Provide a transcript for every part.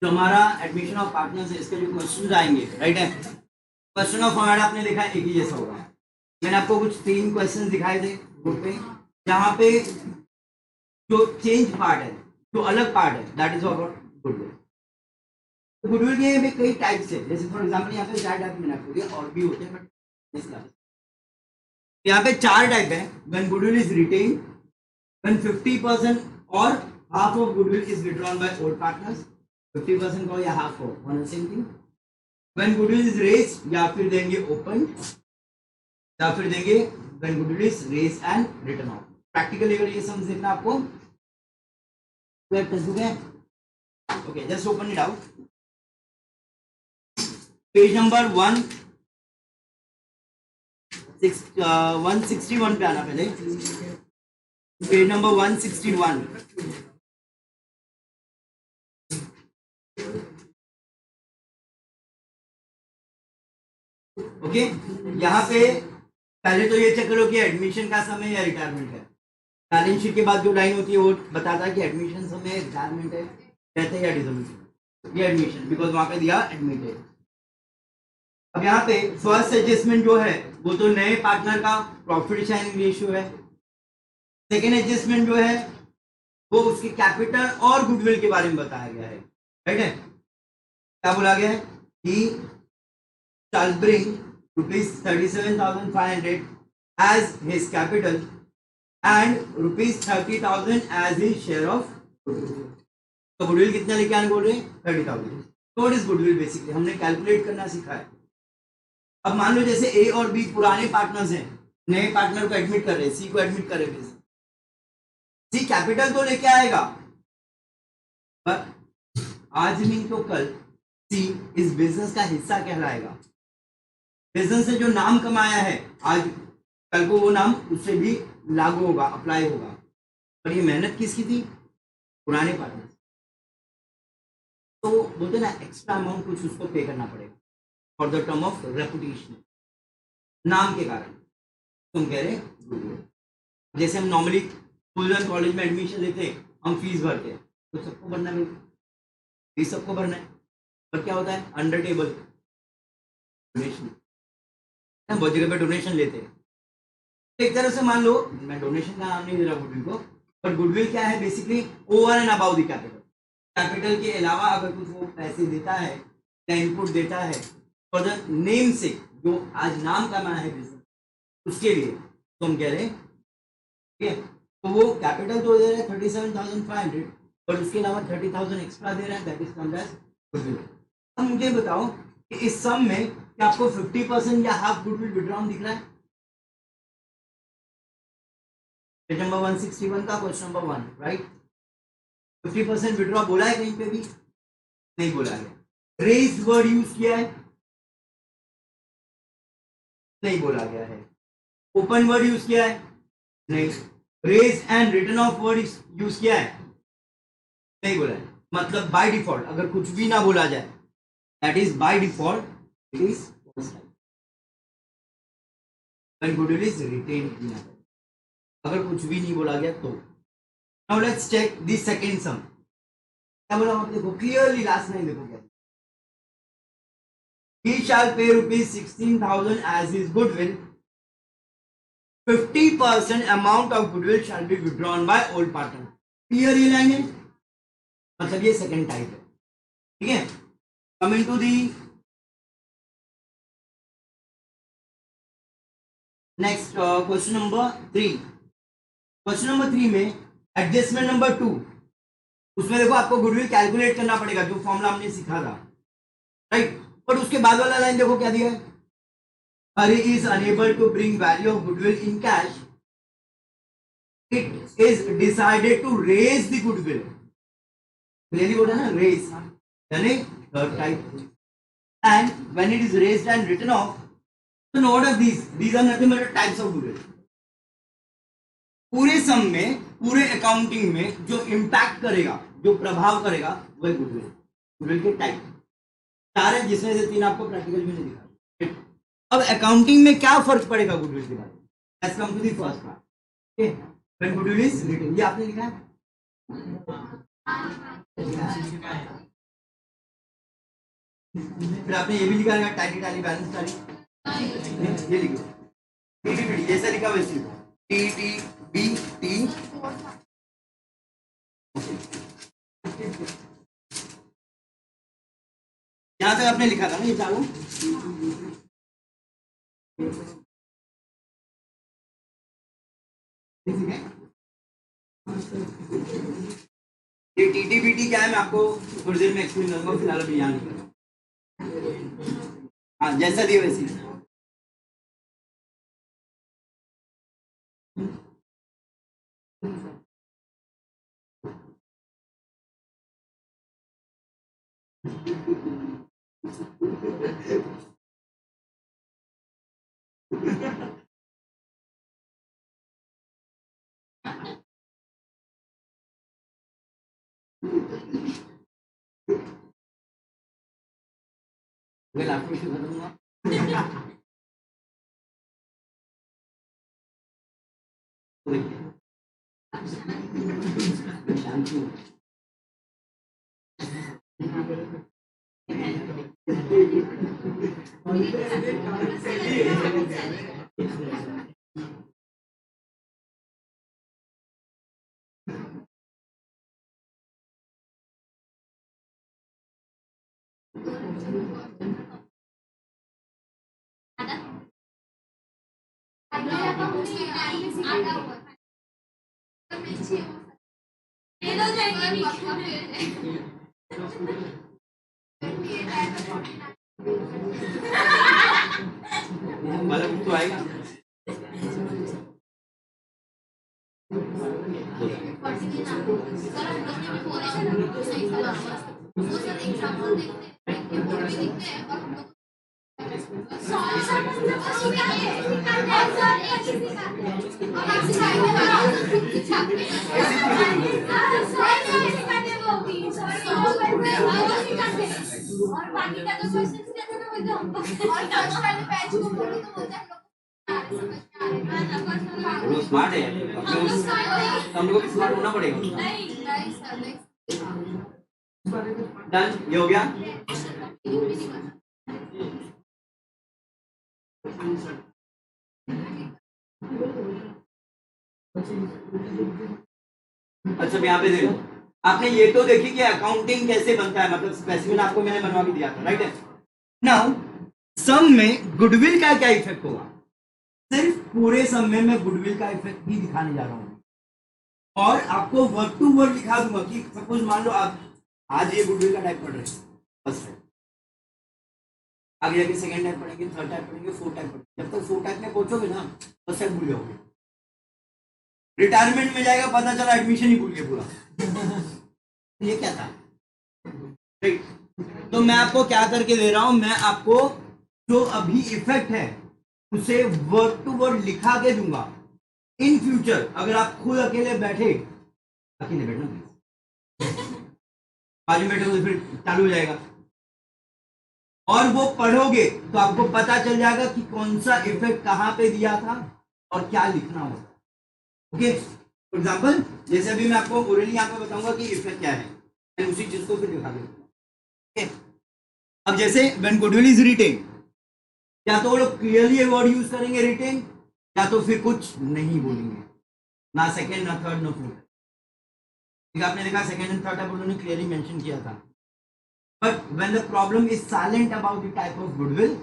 जो हमारा admission of partners है इसके जो क्वेश्चन आएंगे, राइट है, क्वेश्चन ऑफ फॉर्मेट आपने देखा एक ही जैसा होगा। मैंने आपको कुछ 3 क्वेश्चन दिखाए थे बोर्ड पे, जहाँ पे जो चेंज पार्ट है, जो अलग पार्ट है, दैट इज अबाउट गुडविल। तो गुडविल के भी कई टाइप्स है, जैसे फॉर एग्जांपल यहाँ पे 4 टाइप मैंने आपको दिया, और भी होते हैं बट इस क्लास यहाँ पे 4 टाइप है। When goodwill is retain, when 50% और half of goodwill is withdrawn by old partners, 50% को या हाफ को one same thing. When goodwill is raise, या फिर देंगे ओपन, या फिर देंगे when goodwill is raise and return off. Practically अगर ये समझ देखना आपको तो टेक्स्ट है। Okay, just open it out. Page number 161 पे आना पहले, पेज नंबर 161। ओके, यहाँ पे पहले तो ये चेक करो कि एडमिशन का समय या रिटायरमेंट है। बैलेंस शीट के बाद जो लाइन होती है वो बताता है कि एडमिशन समय रिटायरमेंट है, रहता है या डिसमिशन। ये एडमिशन बिकॉज वहां पे दिया एडमिटेड। अब यहाँ पे फर्स्ट एडजस्टमेंट जो है वो तो नए पार्टनर का प्रॉफिट शेयरिंग रेशियो है। सेकेंड एडजस्टमेंट जो है वो उसके कैपिटल और गुडविल के बारे में बताया गया है, राइट है। क्या बोला गया है कि shall bring rupees 37,500 as his capital and rupees 30,000 as his share of goodwill। तो गुडविल कितना लेके आने बोल रहे हैं 30,000। तो व्हाट इज गुडविल बेसिकली हमने कैलकुलेट करना सीखा है। अब मान लो जैसे ए और बी पुराने पार्टनर्स हैं, नए पार्टनर को एडमिट कर रहे हैं, सी को एडमिट कर रहे हैं। सी कैपिटल तो लेके आएगा पर आज नहीं तो कल सी इस बिजनेस का हिस्सा कहलाएगा। बिजनेस से जो नाम कमाया है आज कल को वो नाम उससे भी लागू होगा, अप्लाई होगा। पर ये मेहनत किसकी थी? पुराने पार्टनर। तो बोलते ना एक्स्ट्रा अमाउंट कुछ उसको पे करना पड़ेगा for the term of reputation, नाम के कारण। तुम कह रहे जैसे हम नॉर्मली स्कूल एंड कॉलेज में एडमिशन लेते हैं, हम फीस भरते हैं तो सबको भरना है, फीस सबको भरना है। पर क्या होता है अंडर टेबल डोनेशन, बहुत जगह पे डोनेशन लेते हैं। तो एक तरह से मान लो मैं डोनेशन का नाम नहीं दे रहा गुडविल को, पर गुडविल क्या है basically over and about the capital. Capital के अलावा अगर कुछ वो पैसे देता है या इनपुट देता है फॉर द नेम से, जो आज नाम कमाया है बिजनेस उसके लिए, तो हम कह रहे हैं ठीक है। तो वो कैपिटल तो दे रहा है 37,500, पर उसके अलावा 30,000 एक्स्ट्रा दे रहा है, that is termed as goodwill. अब मुझे बताओ कि इस सम में क्या आपको 50% या हाफ गुडविल विड्रॉन दिख रहा है? पेज नंबर 161 का क्वेश्चन नंबर 1, राइट। 50% विड्रॉ बोला है कहीं पे भी? नहीं बोला है। रेज वर्ड यूज किया है? नहीं बोला गया है। ओपन वर्ड यूज किया है? नहीं। Raise and return off word use किया है? नहीं बोला है। मतलब बाय डिफॉल्ट अगर कुछ भी ना बोला जाए, that is by default it is when goodwill is retained. अगर कुछ भी नहीं बोला गया तो। Now let's check the second sum. क्या बोला आप देखो क्लियरली, लास्ट लाइन देखो क्या। He shall pay rupees 16,000 as his goodwill. 50% amount of goodwill shall be withdrawn by old partner. Clear ये लाइन है, मतलब ये सेकंड टाइप है, ठीक है। Coming to the next question number 3। Question number 3 में एडजस्टमेंट नंबर 2, उसमें देखो आपको गुडविल कैलकुलेट करना पड़ेगा जो फॉर्मूला हमने सीखा था, राइट। पर उसके बाद वाला लाइन देखो क्या दिया है, Hari is unable to bring value of goodwill in cash. It is decided to raise the goodwill. Clearly बोला ना raise, यानी third type. And when it is raised and written off, so note of these are nothing but types of goodwill. पूरे सम में, पूरे accounting में जो impact करेगा, जो प्रभाव करेगा वही गुडविल। गुडविल के टाइप 4 है, जिसमें से 3 आपको प्रैक्टिकल में नहीं दिखा। अब अकाउंटिंग में क्या फर्क पड़ेगा गुडविल के बारे में? Let's come to the first part. Okay, when goodwill is retain, ये आपने लिखा है? फिर आपने ये भी लिखा रहेगा टैली टैली बैलेंस टैली, ये लिखो टीटीबीटी जैसा लिखा वैसे लिखो टीटीबीटी। यहाँ तक आपने लिखा था ना ये चालू, ये टीटीबीटी क्या है मैं आपको थोड़ी देर में एक्सप्लेन करूंगा, फिलहाल अभी यहाँ लिखा। हाँ जैसा दिया वैसे ही। वेल आपको इसे बताऊंगा। शांति मतलब तो आएगा। और बाकी का तो क्वेश्चंस दिया था ना वो तो और फर्स्ट वाले बैच को बोलो तो बोलते हम लोग वो स्मार्ट है हमको भी स्मार्ट होना पड़ेगा। डन ये हो गया। अच्छा मैं यहाँ पे देखो आपने ये तो देखी कि अकाउंटिंग कैसे बनता है, मतलब स्पेसिफिक आपको मैंने बनवा के दिया था राइट है। नाउ सम में गुडविल का क्या इफेक्ट होगा, सिर्फ पूरे सम में मैं गुडविल का इफेक्ट ही दिखाने जा रहा हूँ और आपको वर्ड टू वर्ड लिखा दूंगा कि सपोज मान लो आप आज ये गुडविल का टाइप पढ़ रहे हैं फर्स्ट टाइप, आगे जाके सेकंड टाइप पढ़ेंगे, थर्ड टाइप पढ़ेंगे, फोर्थ टाइप पढ़ेंगे, जब तक फोर्थ टाइप में पहुंचोगे ना फर्स्ट टाइप भूल जाओगे, रिटायरमेंट में जाएगा पता चला एडमिशन ही भूल गए पूरा। ये क्या था ठीक। तो मैं आपको क्या करके दे रहा हूं, मैं आपको जो अभी इफेक्ट है उसे वर्ड टू वर्ड लिखा के दूंगा। इन फ्यूचर अगर आप खुद अकेले बैठे, अकेले बैठना बाजू बैठे तो फिर चालू हो जाएगा और वो पढ़ोगे तो आपको पता चल जाएगा कि कौन सा इफेक्ट कहां पे दिया था और क्या लिखना होगा। ओके फॉर एग्जाम्पल जैसे अभी मैं आपको ओरली यहाँ पे बताऊंगा कि इफेक्ट क्या है, मैं उसी चीज को फिर दिखा दूंगा। अब जैसे व्हेन गुडविल इज रिटेन, या तो वो लोग क्लियरली वर्ड यूज करेंगे रिटेन, या तो फिर कुछ नहीं बोलेंगे, ना सेकंड ना थर्ड ना फोर्थ। आपने देखा सेकंड एंड थर्ड उन्होंने क्लियरली मेंशन किया था। But when the problem is silent about the type of goodwill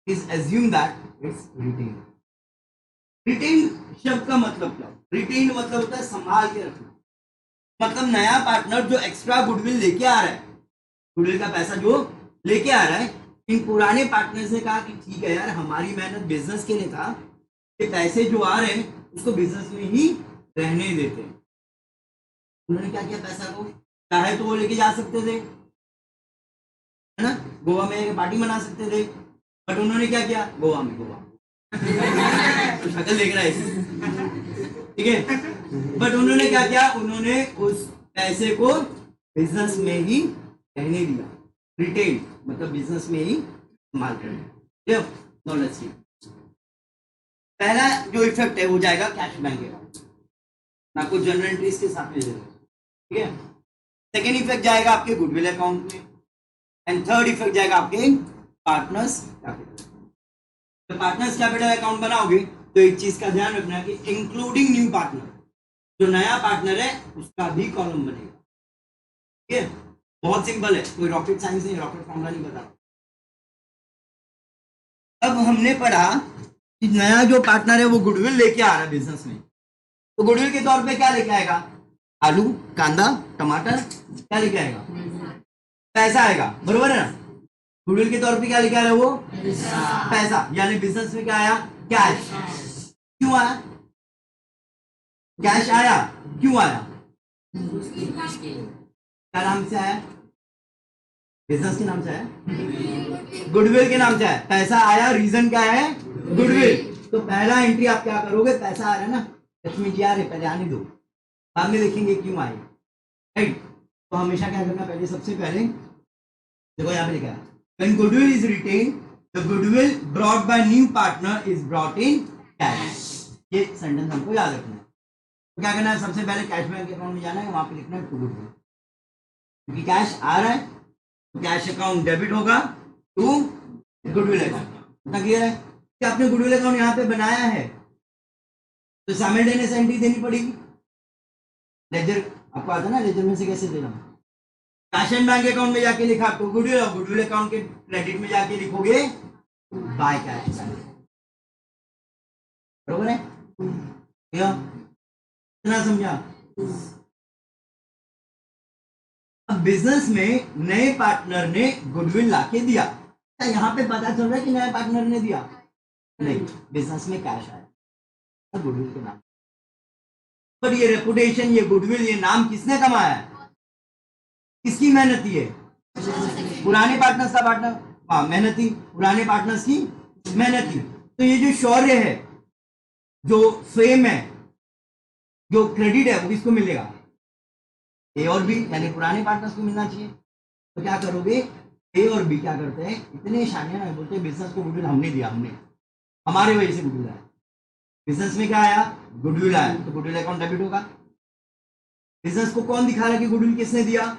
is assume that it's retain. Retain शब्द का मतलब क्या, रिटेन मतलब होता है संभाल के रखना, मतलब नया पार्टनर जो एक्स्ट्रा गुडविल लेके आ रहा है, गुडविल का पैसा जो लेके आ रहा है, इन पुराने पार्टनर्स ने कहा कि ठीक है यार हमारी मेहनत बिजनेस के लिए था, कि पैसे जो आ रहे हैं उसको बिजनेस में ही रहने देते हैं। उन्होंने क्या किया, पैसा को चाहे तो वो लेके जा सकते थे है ना, गोवा में पार्टी मना सकते थे, बट उन्होंने क्या किया, गोवा में गोवा तो शक्ल देख रहा है ठीक है, बट उन्होंने क्या किया, उन्होंने उस पैसे को बिजनेस में ही रहने दिया। रिटेन मतलब बिजनेस में ही इस्तेमाल करना। नॉलेज सी पहला जो इफेक्ट है वो जाएगा कैश बैंक अकाउंट, मैं आपको जनरल एंट्रीज के साथ में दे रहा हूं ठीक है। सेकेंड इफेक्ट जाएगा आपके गुडविल अकाउंट में, एंड थर्ड इफेक्ट जाएगा आपके पार्टनर्स कैपिटल। तो पार्टनर्स कैपिटल अकाउंट बनाओगे तो एक चीज का ध्यान रखना कि इंक्लूडिंग न्यू पार्टनर, जो नया पार्टनर है उसका भी कॉलम बनेगा। ठीक है, बहुत सिंपल है, कोई रॉकेट साइंस नहीं, रॉकेट फॉर्मूला नहीं बता। अब हमने पढ़ा कि नया जो पार्टनर है वो गुडविल लेके आ रहा है बिजनेस में, तो गुडविल के तौर पे क्या लेके आएगा? आलू, कांदा, टमाटर, क्या लेके आएगा? पैसा आएगा, बरोबर है ना? गुडविल के तौर पे क्या लेके आ रहा है वो? पैसा। यानी बिजनेस में क्या आया? कैश। क्यों आया कैश? आया क्यों आया? क्या नाम से आया? बिजनेस के नाम से आया, गुडविल के नाम से आया। पैसा आया, रीजन क्या है? गुडविल। तो पहला एंट्री आप क्या करोगे? पैसा आ रहा है ना, लक्ष्मी जी आ रहे, पहले आने दो, बाद में देखेंगे क्यों आए, राइट? तो हमेशा क्या करना, पहले सबसे पहले देखो यहाँ पे लिखा है when goodwill is retained the goodwill brought by new partner is brought in cash। ये सेंटेंस हमको याद रखना है। तो क्या करना है, सबसे पहले कैश बैंक अकाउंट में जाना है, वहां पे लिखना है टू गुडविल, क्योंकि कैश आ रहा है तो कैश अकाउंट डेबिट होगा टू गुडविल अकाउंट। इतना क्लियर है कि आपने गुडविल अकाउंट यहाँ पे बनाया है तो साइमल्टेनियस एंट्री देनी पड़ेगी। लेजर आपको आता है ना, लेजर में से कैसे देना? कैश एंड बैंक अकाउंट में जाके लिखा तो गुडविल, और गुडविल अकाउंट के क्रेडिट में जाके लिखोगे बाय कैश। बरोबर है? इतना समझा? अब बिजनेस में नए पार्टनर ने गुडविल लाके दिया, क्या यहाँ पे पता चल रहा है कि नए पार्टनर ने दिया? नहीं, बिजनेस में कैश आया गुडविल के नाम पर। ये रेपुटेशन, ये गुडविल, ये नाम किसने कमाया है? किसकी मेहनती है? पुराने पार्टनर्स का पार्टनर, हाँ मेहनती, पुराने पार्टनर्स की मेहनती। तो ये जो शौर्य है, जो फेम है, जो क्रेडिट है, वो किसको मिलेगा? ए और बी, यानी पुराने पार्टनर्स को मिलना चाहिए। तो क्या करोगे, ए और बी क्या करते हैं, इतने शानिया ना, बोलते हैं बिजनेस को गुडविल हमने दिया, हमने, हमारे वजह से गुडविल आया। बिजनेस में क्या आया? गुडविल आया, तो गुडविल अकाउंट डेबिट होगा। बिजनेस को कौन दिखा रहा है कि गुडविल किसने दिया?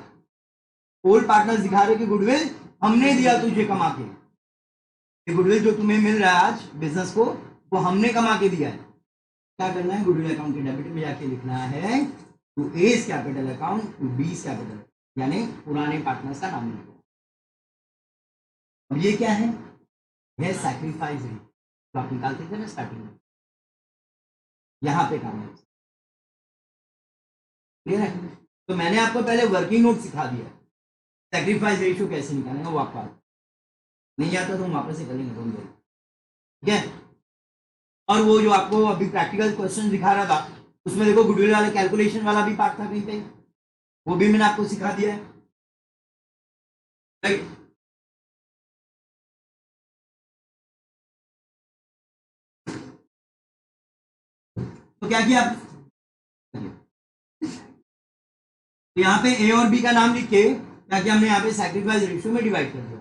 ओल्ड पार्टनर्स दिखा रहे कि गुडविल हमने दिया तुझे कमा के, ये गुडविल जो तुम्हें मिल रहा है आज बिजनेस को, वो हमने कमा के दिया है। क्या करना है, गुडविल अकाउंट के डेबिट में जाके लिखना है to A's capital account to B's capital, यानी पुराने पार्टनर्स का नाम लिखना। अब ये क्या है? यह सैक्रिफाइस है, तो आप निकालते थे ना स्टार्टिंग में, यहां पे काम है। क्लियर है? तो मैंने आपको पहले वर्किंग नोट सिखा दिया, सैक्रिफाइस रेशियो कैसे निकालेंगे वो आपको नहीं आता तो हम वापस से करेंगे, ठीक है? और वो जो आपको अभी प्रैक्टिकल क्वेश्चन दिखा रहा था, उसमें देखो गुडविल वाले कैलकुलेशन वाला भी पार्ट था कहीं पे, वो भी मैंने आपको सिखा दिया है, राइट? तो क्या किया आप, तो यहाँ पे ए और बी का नाम लिख के क्या किया हमने, यहाँ पे सैक्रिफाइस रेशियो में डिवाइड कर दिया।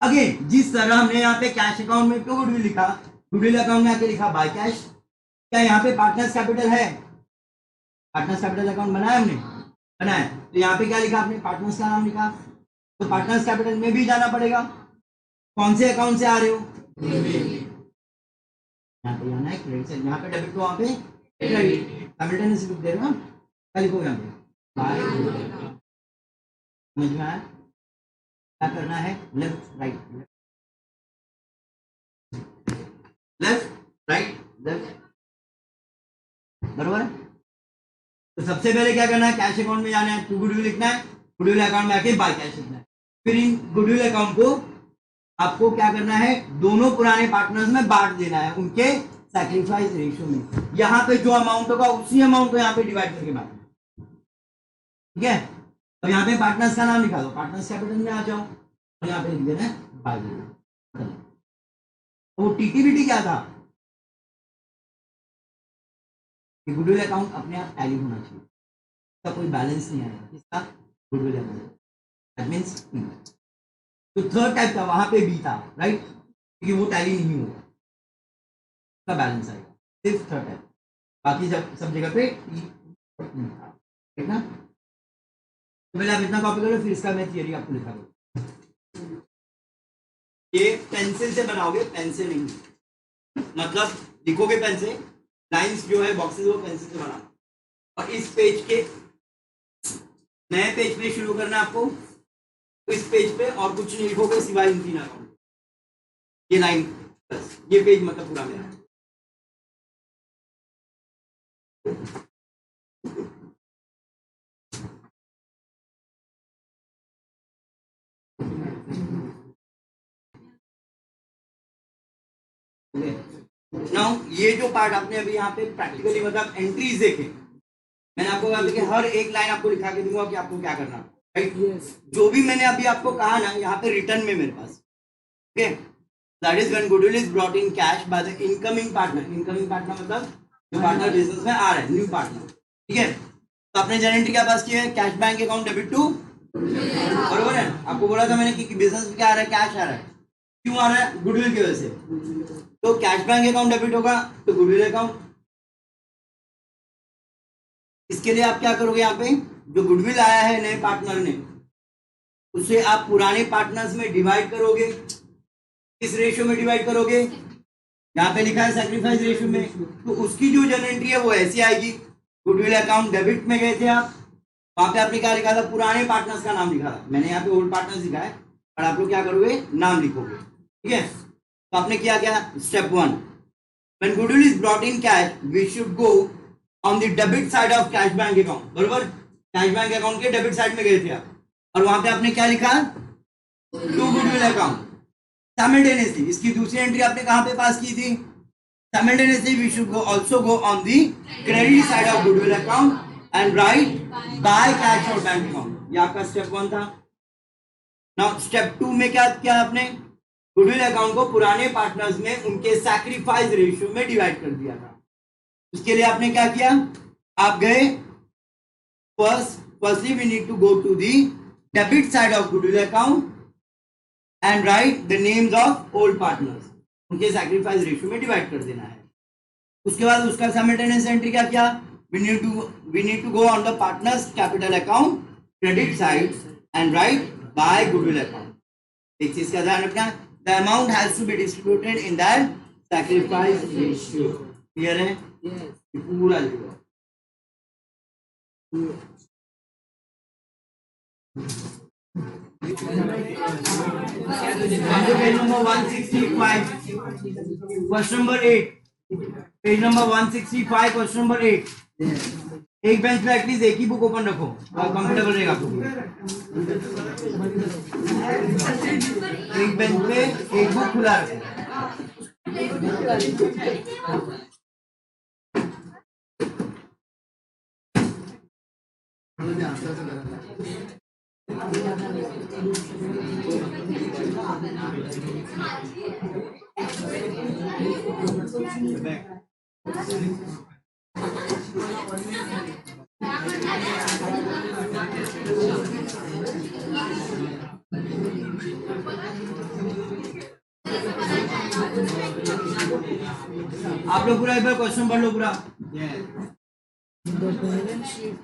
अगेन जिस तरह हमने यहाँ पे कैश अकाउंट में क्यों गुडविल लिखा, गुडविल अकाउंट में आके लिखा बाय कैश। क्या यहाँ पे पार्टनर्स कैपिटल है? पार्टनर्स कैपिटल अकाउंट बनाया हमने, बनाया, तो यहाँ पे क्या लिखा आपने, पार्टनर्स का नाम लिखा, तो पार्टनर्स कैपिटल में भी जाना पड़ेगा। कौन से अकाउंट से आ रहे हो? यहाँ पे जाना है क्रेडिट से, यहाँ पे डेबिट, तो वहाँ पे क्रेडिट, साइमल्टेनियसली लिख दे रहे हो ना, क्या लिखोगे यहाँ पे बाय। समझ में आया? क्या करना है, left right, left right left, बरोबर है? तो सबसे पहले क्या करना है, कैश अकाउंट में जाना है, टू गुडविल लिखना है, गुडविल अकाउंट में आके बाय कैश लिखना है। फिर इन गुडविल अकाउंट को आपको क्या करना है, दोनों पुराने पार्टनर्स में बांट देना है उनके सैक्रिफाइस रेशियो में। यहाँ पे जो अमाउंट होगा उसी अमाउंट को यहाँ पे डिवाइड करके बांटना, ठीक है? अब यहाँ पे पार्टनर्स का नाम लिखा दो, पार्टनर्स कैपिटल में आ जाओ, और यहाँ पे लिख देना है बाय। वो टीटीबीटी क्या था, गुडविल अकाउंट अपने आप टैली होना चाहिए, इसका कोई बैलेंस नहीं आएगा, किसका? गुडविल अकाउंट, दैट मींस तो थर्ड टाइप था वहां पे बी था, राइट? क्योंकि वो टैली नहीं हुआ, उसका बैलेंस आएगा सिर्फ थर्ड टाइप, बाकी सब जगह पे ठीक ना? तो पहले आप इतना कॉपी करो, फिर इसका मैं थियरी आपको लिखा दूँ। ये पेंसिल से बनाओगे, पेन से नहीं, मतलब लिखोगे पेन से, लाइंस जो है बॉक्सेस वो पेंसिल से बनाना। और इस पेज के नए पेज पे शुरू करना है आपको, तो इस पेज पे और कुछ नहीं लिखोगे सिवाय इन तीन अकाउंट, ये लाइन बस, ये पेज मतलब पूरा मेरा। नाउ ये जो पार्ट आपने अभी यहाँ पे प्रैक्टिकली मतलब एंट्रीज देखे, मैंने आपको कहा था कि हर एक लाइन आपको लिखा के दूंगा कि आपको क्या करना है, राइट? जो भी मैंने अभी आपको कहा ना, यहाँ पे रिटर्न में मेरे पास, okay, that is when goodwill is brought in cash by the incoming partner. Incoming partner मतलब जो पार्टनर बिजनेस में आ रहा है, न्यू पार्टनर, ठीक है? तो आपने जनरेंट्री क्या पास किया है? Cash bank account debit to, बरोबर है? आपको बोला था मैंने कि बिजनेस में क्या आ रहा है? कैश आ रहा है। क्यों आ रहा है? गुडविल की वजह से। तो कैश बैंक अकाउंट डेबिट होगा तो गुडविल अकाउंट। इसके लिए आप क्या करोगे? यहाँ पे जो गुडविल आया है नए पार्टनर ने, उसे आप पुराने पार्टनर्स में डिवाइड करोगे। किस रेशियो में डिवाइड करोगे? यहाँ पे लिखा है सैक्रिफाइस रेशियो में, तो उसकी जो जनरेंट्री है वो ऐसी आएगी। गुडविल अकाउंट डेबिट में गए थे आप, वहां पे आपने क्या लिखा था? पुराने पार्टनर्स का नाम लिखा था। मैंने यहाँ पे ओल्ड पार्टनर्स लिखा है, और आप लोग क्या करोगे? नाम लिखोगे, ठीक है? तो आपने किया क्या? Step 1, when goodwill is brought in cash, we should go on the debit side of cash bank account, बरोबर? कैश बैंक अकाउंट के डेबिट साइड में गए थे आप, और वहां पे आपने क्या लिखा? To goodwill account. साइमल्टेनियसली इसकी दूसरी एंट्री आपने कहां पे पास की थी? Simultaneously we should also go on the credit side of goodwill account and write by cash और बैंक अकाउंट। ये आपका स्टेप 1 था। नाउ स्टेप 2 में क्या किया आपने? गुडविल अकाउंट को पुराने पार्टनर्स में उनके सैक्रिफाइस रेशियो में डिवाइड कर दिया था। उसके लिए आपने क्या किया? आप गए firstly we need to go to the debit side of goodwill account and write the names of old partners, उनके सैक्रिफाइस रेशियो में डिवाइड कर देना है। उसके बाद उसका साइमल्टेनियस एंट्री क्या किया? we need to go on the partners capital account credit side and write by goodwill account। एक चीज का ध्यान रखना, the amount has to be distributed in that sacrifice ratio। Clear है? पूरा लिखो। Page number 165, question number 8, page number 165, question number 8। एक bench पे एटलीस्ट एक ही बुक ओपन रखो और कंफर्टेबल रहेगा आपको। एक बेंच पे एक बुक खुला रखो। आप लोग पूरा एक बार क्वेश्चन पढ़ लो पूरा। The balance sheet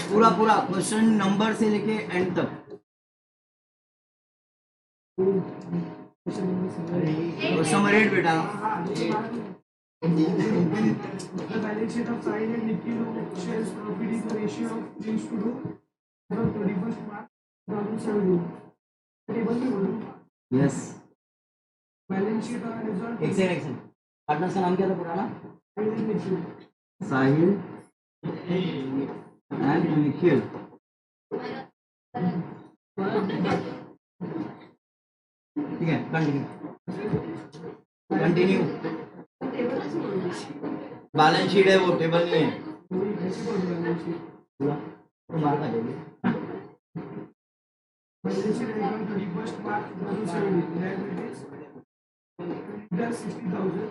पूरा पूरा क्वेश्चन नंबर से लेके एंड तक। क्वेश्चन नंबर 8 बेटा। The balance sheet of Sahil and Nikhil shares profit is the ratio of 3:2 from 31st March 2017. Table में बोलो। यस। Balance sheet और result। एक सेकंड। पार्टनर्स का नाम क्या था पुराना? Sahil and Nikhil। Sahil and Nikhil. ठीक है, कंटिन्यू। बैलेंस शीट है वो, टेबल नहीं है। तुम्हारा जाएगी। Balance sheet as on 31st March 2017. Liabilities: Capital 60,000.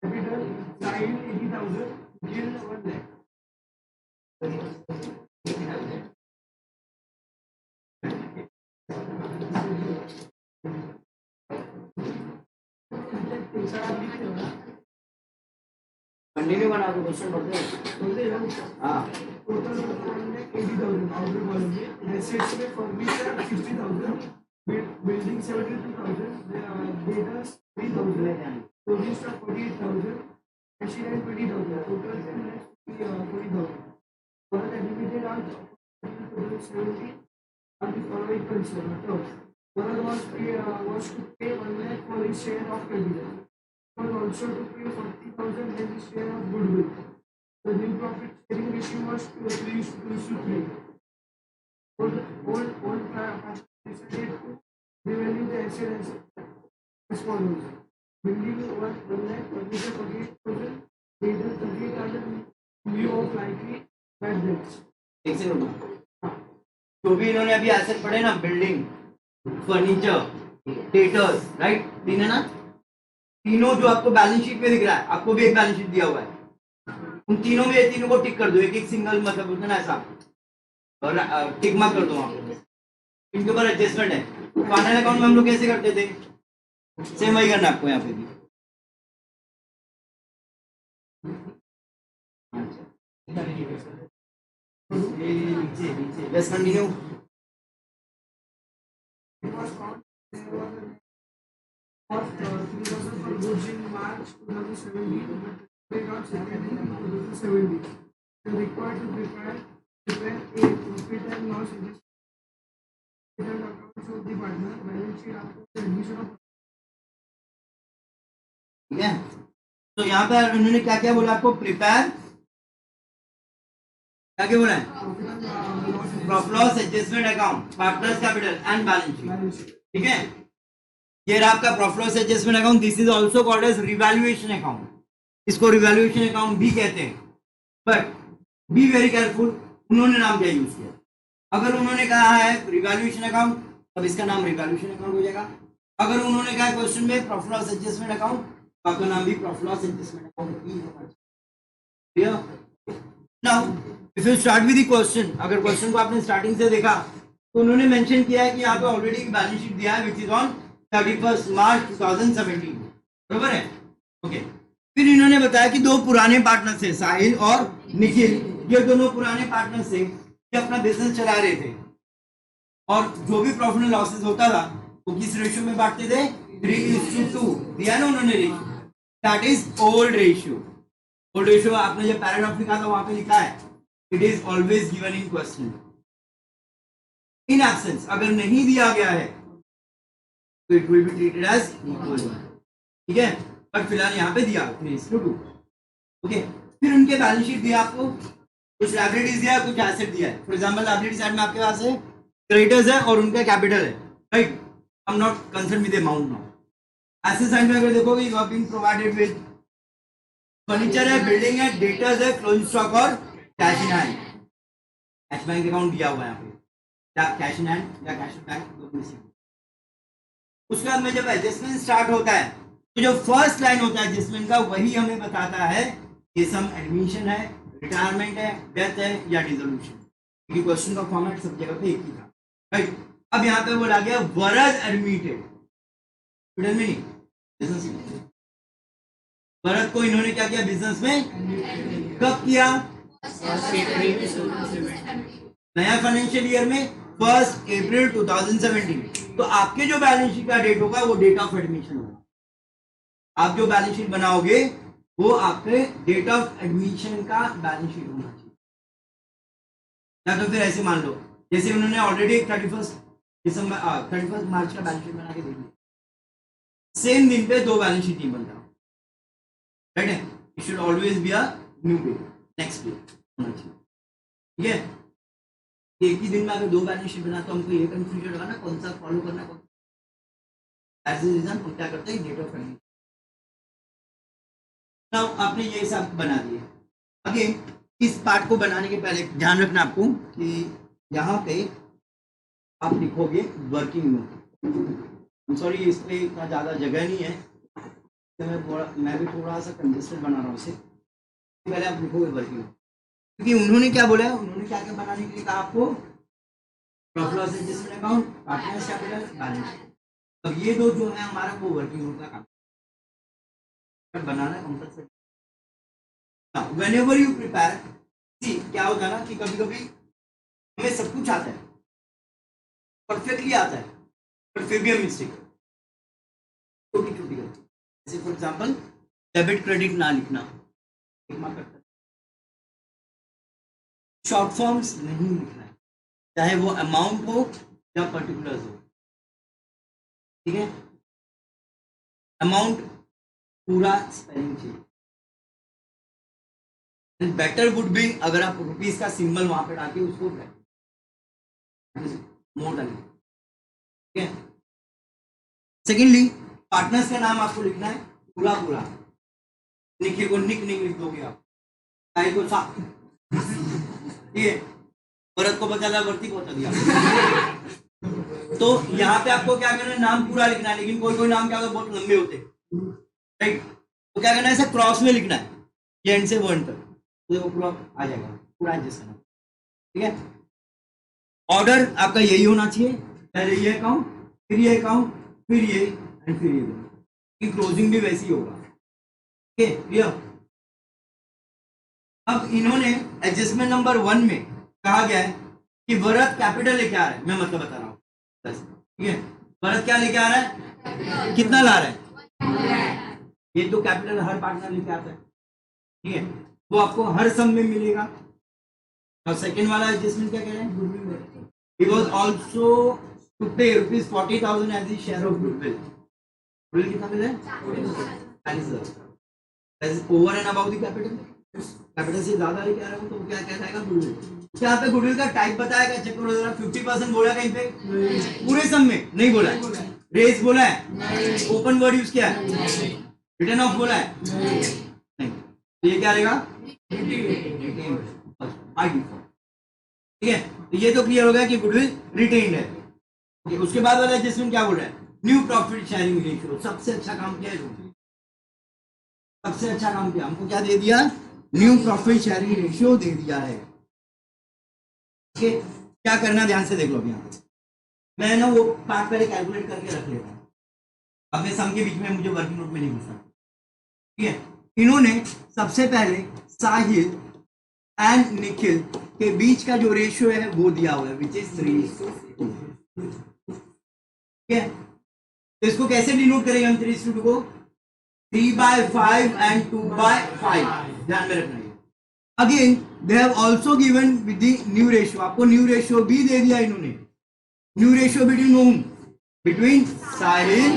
Capital Sahil 80,000. Nikhil 1 lakh. Continue बना दो, क्वेश्चन बढ़ते हैं। हाँ Total 1,80,000 outer column में assets में furniture 60,000, building 72,000, debtors 3,000, provision stock 48,000, machinery 20,000, total 40,000. Foreign admitted are total 70 are the following concern. One was to pay 1 lakh for his share of capital. One also to pay 40,000 as his share of goodwill. The new profit sharing ratio was 3:3. Old decided to revalue the asset as follows. Building 1 lakh, furniture 48,000, data 38,000 in view of likely bad debts. एक second. जो भी इन्होंने अभी asset पढ़े ना, building, furniture, debtors, right, तीन है ना? तीनों जो आपको बैलेंस शीट में दिख रहा है, आपको भी एक बैलेंस शीट दिया हुआ है, उन तीनों में ये तीनों को टिक कर दो, एक एक सिंगल मतलब बोलते ना ऐसा, और टिक मार्क कर दो वहां पे। इनके ऊपर एडजस्टमेंट है। फाइनल अकाउंट में हम लोग कैसे करते थे, सेम वही करना आपको यहाँ पे भी। Let's continue. Of 3,000 for goods in March 2017, but they got second in 2017. They required to prepare a profit and loss accounts of the partner, balance sheet after admission of. ठीक है, तो यहाँ पर उन्होंने क्या क्या बोला आपको, प्रिपेयर, क्या क्या बोला है, profit loss adjustment account, partners capital and balance sheet. ठीक है, ये रहा आपका profit loss adjustment account. This is also called as revaluation account, इसको रिवैल्यूएशन अकाउंट भी कहते हैं। बट बी वेरी केयरफुल, उन्होंने नाम क्या यूज किया। अगर उन्होंने कहा है रिवैल्यूएशन अकाउंट, तब इसका नाम रिवैल्यूएशन अकाउंट हो जाएगा। अगर उन्होंने कहा क्वेश्चन में प्रॉफिट लॉस एडजस्टमेंट अकाउंट, तो आपका नाम भी प्रॉफिट लॉस एडजस्टमेंट अकाउंट ही होगा। Clear? Now if you start with the question, अगर क्वेश्चन को आपने स्टार्टिंग से देखा तो उन्होंने मेंशन किया है कि यहाँ पे ऑलरेडी एक बैलेंस शीट दिया है विच इज ऑन 31 मार्च 2017, बरोबर है। ओके, फिर इन्होंने बताया कि दो पुराने पार्टनर थे, साहिल और निखिल, ये दोनों पुराने पार्टनर थे, ये अपना बिजनेस चला रहे थे, और जो भी प्रॉफिट एंड लॉसेस होता था वो किस रेशियो में बांटते थे, 3:2 दिया ना उन्होंने ratio, that is old ratio. Old ratio आपने जब पैराग्राफ लिखा था वहां पे लिखा है it is always given in question. In absence अगर नहीं दिया गया है तो it will be treated as equal, ठीक है, बट फिलहाल यहाँ पे दिया 3:2। ओके, फिर उनके बैलेंस शीट दिया आपको, कुछ लायबिलिटीज दिया, कुछ एसेट दिया है। फॉर एग्जांपल लायबिलिटी साइड में आपके पास है क्रेडिटर्स है और उनका कैपिटल है, right. I am not concern with amount now. Asset side में अगर देखोगे you are being provided with furniture है, बिल्डिंग है, डेटर्स है, क्लोजिंग स्टॉक और cash in hand. Cash bank account दिया हुआ है यहाँ पे, या कैश इन हैंड या कैश इन बैंक। उसके बाद में जब एडजस्टमेंट स्टार्ट होता है तो जो फर्स्ट लाइन होता है एडजस्टमेंट का, वही हमें बताता है ये सम एडमिशन है, रिटायरमेंट है, डेथ है या डिसोल्यूशन। क्योंकि क्वेश्चन का फॉर्मेट सब जगह पे एक ही था, राइट। अब यहाँ पे बोला गया वरद एडमिटेड, बिजनेस में भरत को इन्होंने क्या किया, बिजनेस में कब किया, नया फाइनेंशियल ईयर में 1 अप्रैल 2017। तो आपके जो बैलेंस शीट का डेट होगा वो डेट ऑफ एडमिशन होगा। आप जो बैलेंस शीट बनाओगे वो आपके डेट ऑफ एडमिशन का बैलेंस शीट होना चाहिए। या तो फिर ऐसे मान लो जैसे उन्होंने ऑलरेडी 31 मार्च का बैलेंस शीट बना के दे दिया, सेम दिन पे दो बैलेंस शीट नहीं बनता, राइट है। It should always be a new day, next day होना चाहिए, ठीक है। एक ही दिन में अगर दो बैलेंस शीट बना तो हमको ये कंफ्यूजन होगा ना कौन सा फॉलो करना, कौन एज ए रीजन हम क्या करते हैं, डेट ऑफ एडमिशन। नाउ आपने ये सब बना दिए। अगेन इस पार्ट को बनाने के पहले ध्यान रखना आपको कि यहाँ पे आप लिखोगे वर्किंग नोट। सॉरी इस पे इतना ज़्यादा जगह नहीं है, तो मैं भी थोड़ा सा कंजेस्टेड बना रहा हूँ इसे। पहले आप लिखोगे वर्किंग नोट, क्योंकि उन्होंने क्या बोला है, उन्होंने क्या क्या बनाने के लिए कहा आपको, profit loss adjustment account, partners capital, balance sheet. अब ये दो जो है हमारा वो वर्किंग नोट का काम बनाना कंपल्सरी। व्हेनेवर यू प्रिपेयर, सी क्या होता है ना कि कभी कभी हमें सब कुछ आता है, परफेक्टली आता है, पर फिर भी हम मिस्टेक छोटी छोटी करते हैं। जैसे फॉर एग्जांपल डेबिट क्रेडिट ना लिखना, एक मार्क करता है। शॉर्ट फॉर्म्स नहीं लिखना है, चाहे वो अमाउंट हो या पर्टिकुलर्स हो, ठीक है। अमाउंट पूरा स्पेलिंग चाहिए। बेटर वुड बी अगर आप रुपीस का सिंबल वहां पे डाल के उसको मोर डालिए, ठीक है। सेकेंडली पार्टनर्स का नाम आपको लिखना है पूरा पूरा, निखिल को निक लिख दोगे आप, साहिल को सा, ठीक है, भरत को बचा वर्ती को बता दिया। तो यहाँ पे आपको क्या करना है, नाम पूरा लिखना है, लेकिन कोई कोई नाम क्या होता है बहुत लंबे होते हैं, राइट। तो क्या करना है, ऐसा क्रॉस में लिखना है, ये एंड से वो एंड तक, तो वो पूरा आ जाएगा, पूरा एडजस्ट करना, ठीक है। ऑर्डर आपका यही होना चाहिए, पहले ये अकाउंट, फिर ये अकाउंट, फिर ये एंड फिर ये, क्लोजिंग भी वैसी होगा, ठीक है, क्लियर। अब इन्होंने एडजस्टमेंट नंबर 1 में कहा गया है कि भरत कैपिटल लेके आ रहा है, मैं मतलब बता रहा हूँ, ठीक है। भरत क्या लेके आ रहा है, कितना ला रहा है, ये तो कैपिटल हर पार्टनर लेके आता है, ठीक है, वो आपको हर सम में मिलेगा। और सेकंड वाला एडजस्टमेंट क्या कह रहे हैं, he was also to pay rupees 40,000 as his share of goodwill. Goodwill कितना मिला है, over and about the capital, capital से ज्यादा लेके आ रहा हूँ तो क्या क्या जाएगा गुडविल। क्या पे गुडविल का टाइप बताएगा, चेक करो जरा, 50% बोला कहीं पे, पूरे सम में नहीं बोला है, रेस बोला है, ओपन वर्ड यूज किया है, रिटर्न ऑफ बोला है नहीं, तो ये क्या रहेगा, ठीक है। तो ये तो क्लियर हो गया कि गुडविल रिटेन्ड है। उसके बाद वाला एडजस्टमेंट क्या बोल रहा है, न्यू प्रॉफिट शेयरिंग रेशियो, सबसे अच्छा काम किया है, सबसे अच्छा काम किया, हमको क्या दे दिया, न्यू प्रॉफिट शेयरिंग रेशियो दे दिया है। क्या करना ध्यान से देख लो, यहाँ मैं ना वो पार्ट पहले कैलकुलेट करके रख लेता हूँ, अपने सम के बीच में मुझे वर्किंग नोट में नहीं घुसना, ठीक है। इन्होंने सबसे पहले साहिल एंड निखिल के बीच का जो रेशियो है वो दिया हुआ है, विच इज 3:2, ठीक है। तो इसको कैसे डिनोट करेंगे हम 3:2 को, 3/5 एंड 2/5, ध्यान में रखना है। Again they have also given with the new ratio, आपको न्यू रेशियो भी दे दिया इन्होंने, new ratio between home, between Sahil,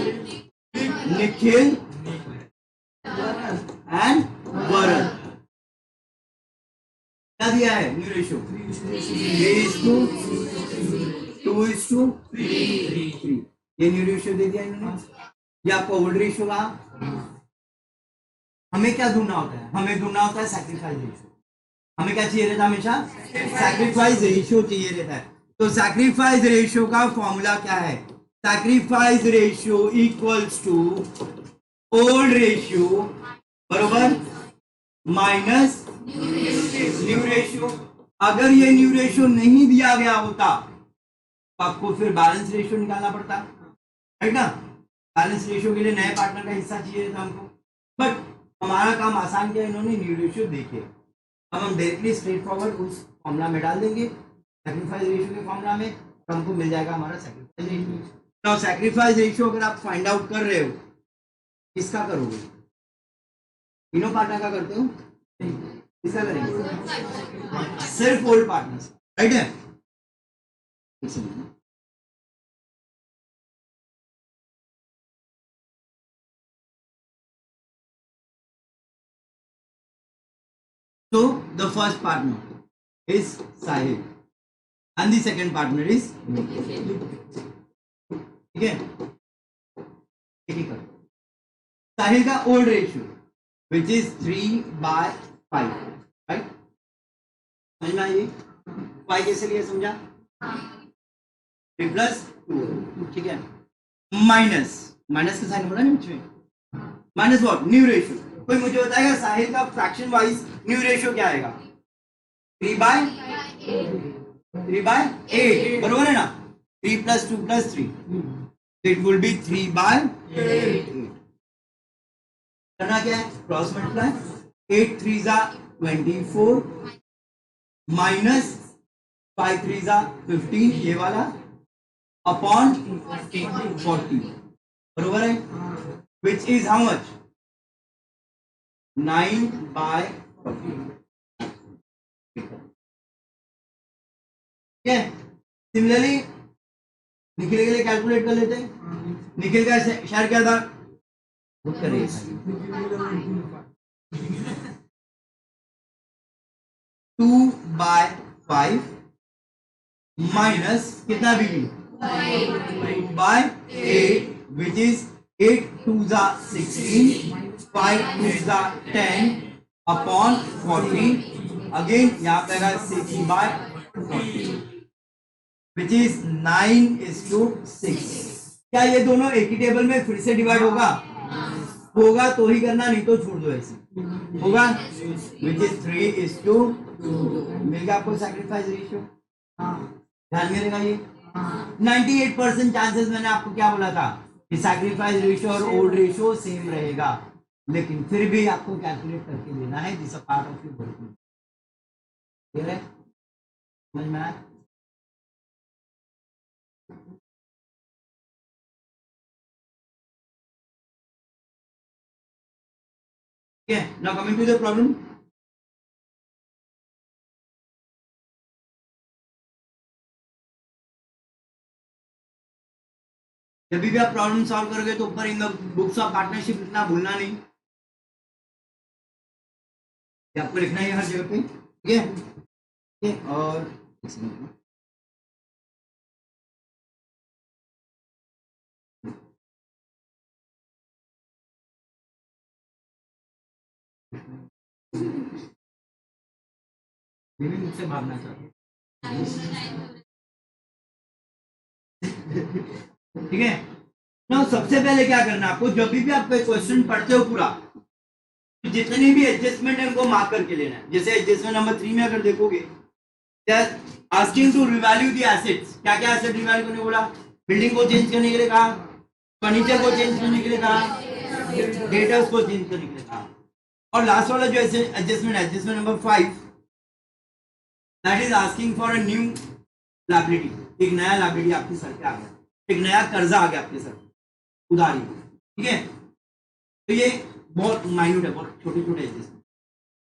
Nikhil and Varun, क्या दिया है न्यू रेशियो, 3:2, ये न्यू रेशियो दे दिया इन्होंने। ये आपका ओल्ड रेशियो रहा। हमें क्या ढूंढना होता है, हमें ढूंढना होता है सैक्रिफाइस रेशियो, हमें क्या चाहिए रहता है, हमेशा सैक्रिफाइस रेशियो चाहिए रहता है। तो सैक्रिफाइस रेशियो का फॉर्मूला क्या है, sacrifice ratio equals to old ratio बरोबर माइनस न्यू रेशियो। अगर ये न्यू रेशियो नहीं दिया गया होता तो आपको फिर बैलेंस रेशियो निकालना पड़ता, राइट ना। बैलेंस रेशियो के लिए नए पार्टनर का हिस्सा चाहिए था हमको, बट हमारा काम आसान किया इन्होंने, न्यू रेशियो देके अब हम डायरेक्टली स्ट्रेट फॉरवर्ड उस फॉर्मूला में डाल देंगे, सैक्रिफाइस रेशियो के फॉर्मूला में, तो हमको मिल जाएगा हमारा सैक्रिफाइस रेशियो। तो सैक्रिफाइस रेशियो अगर आप फाइंड आउट कर रहे हो, किसका करोगे, तीनों पार्टनर का करते हो, किसका करेंगे, सिर्फ ओल्ड पार्टनर्स, राइट है। So the first partner is Sahil and the second partner is ठीक है। साहिल का old ratio which is 3/5, right, समझ में आइए, 5 कैसे लिया समझा, 3+2, ठीक है, माइनस का साइन बोला ना बीच में, माइनस व्हाट, न्यू रेशियो। कोई मुझे बताएगा साहिल का फ्रैक्शन वाइज न्यू रेशियो क्या आएगा, 3/8, बरोबर है ना, 3 + 2 + 3, इट विल बी 3/8। करना क्या है, cross multiply, 8 3s are 24 minus 5 3s are 15, ये वाला अपॉन 40, बरोबर है, विच इज हाउ मच, 9/40, ठीक है। सिमिलरली निखिल के लिए कैलकुलेट कर लेते हैं, निखिल का शेयर क्या था, 2/5 माइनस कितना भी 2/8 which is 8 2s are 16, 5 2s are 10 upon 40, again यहाँ पे 6/40 विच इज 9:6। क्या ये दोनों एक ही टेबल में फिर से डिवाइड होगा, होगा तो ही करना, नहीं तो छोड़ दो ऐसे। होगा विच इज 3:2। मिल गया आपको सैक्रिफाइस रेशियो। ध्यान में रहेगा ये। 98% चांसेस मैंने आपको क्या बोला था कि सैक्रिफाइस रेशियो और ओल्ड रेशियो सेम रहेगा, लेकिन फिर भी आपको कैलकुलेट करके लेना है। This a part of your work. Clear है? समझ में आया? ठीक है, now coming to the problem. जब भी आप प्रॉब्लम सॉल्व करोगे तो ऊपर in the books of partnership लिखना भूलना नहीं। ये आपको लिखना है हर जगह पे। ठीक है, ठीक है। और एक सेकंड। ये भी मुझसे भागना चाहते हैं। ठीक है ना। सबसे पहले क्या करना है आपको, जब भी आप कोई क्वेश्चन पढ़ते हो पूरा, तो जितने भी एडजस्टमेंट है उनको मार्क करके लेना है। जैसे एडजस्टमेंट नंबर 3 में अगर देखोगे, asking to revalue the assets. क्या क्या एसेट रिवैल्यू करने बोला? बिल्डिंग को चेंज करने के लिए कहा, फर्नीचर को चेंज करने के लिए कहा, डेटर्स को चेंज करने के लिए कहा। और लास्ट वाला जो adjustment number 5, that is asking for a new liability. एक नया लायबिलिटी आपके सर पे आ गया, एक नया कर्जा आ गया आपके सर पे, उधारी। ठीक है, तो ये बहुत माइन्यूट है, बहुत छोटे छोटे एडजस्टमेंट,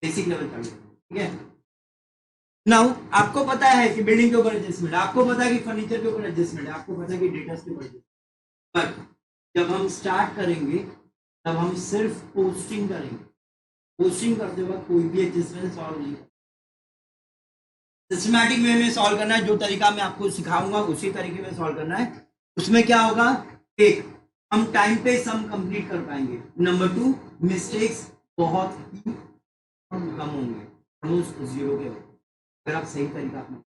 बेसिक लेवल का। ठीक है, नाउ आपको पता है कि बिल्डिंग के ऊपर एडजस्टमेंट है, आपको पता है कि फर्नीचर के ऊपर एडजस्टमेंट है, आपको पता है कि डेटास के ऊपर एडजस्टमेंट। पर जब हम स्टार्ट करेंगे तब हम सिर्फ पोस्टिंग करेंगे। पोस्टिंग करते वक्त कोई भी एडजस्टमेंट सॉल्व नहीं करना, सिस्टमैटिक वे में सॉल्व करना है। जो तरीका मैं आपको सिखाऊंगा उसी तरीके में सॉल्व करना है। उसमें क्या होगा, एक, हम टाइम पे सम कंप्लीट कर पाएंगे। नंबर 2, मिस्टेक्स बहुत ही कम होंगे, ऑलमोस्ट जीरो के, अगर आप सही तरीका अपना।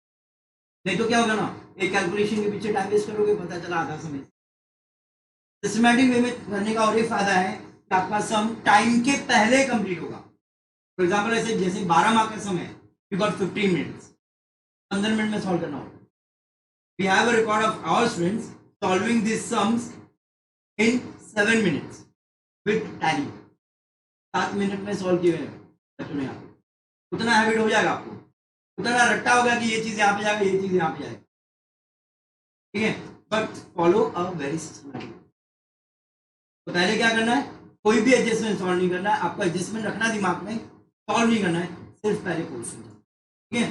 नहीं तो क्या होगा ना, एक कैलकुलेशन के पीछे टाइम वेस्ट करोगे, पता चला आधा समय। सिस्टमैटिक वे में करने का और ये फायदा है कि आपका सम टाइम के पहले कंप्लीट होगा। फॉर एग्जाम्पल ऐसे जैसे 12 मार्क का समय, यू गॉट 15 मिनट्स, 15 मिनट में सॉल्व करना होगा। We have a record of our students solving this sums in 7 minutes with Tally. 7 minute में सॉल्व किए हुए बच्चों ने। उतना हैबिट हो जाएगा आपको, उतना रट्टा होगा कि ये चीज यहाँ पे जाएगा, ये चीज यहाँ पे जाएगा। ठीक है, but follow a very systematic. तो पहले क्या करना है, कोई भी एडजस्टमेंट सॉल्व नहीं करना है आपको, एडजस्टमेंट रखना दिमाग में, सॉल्व नहीं करना है, सिर्फ पहले क्वेश्चन। ठीक है,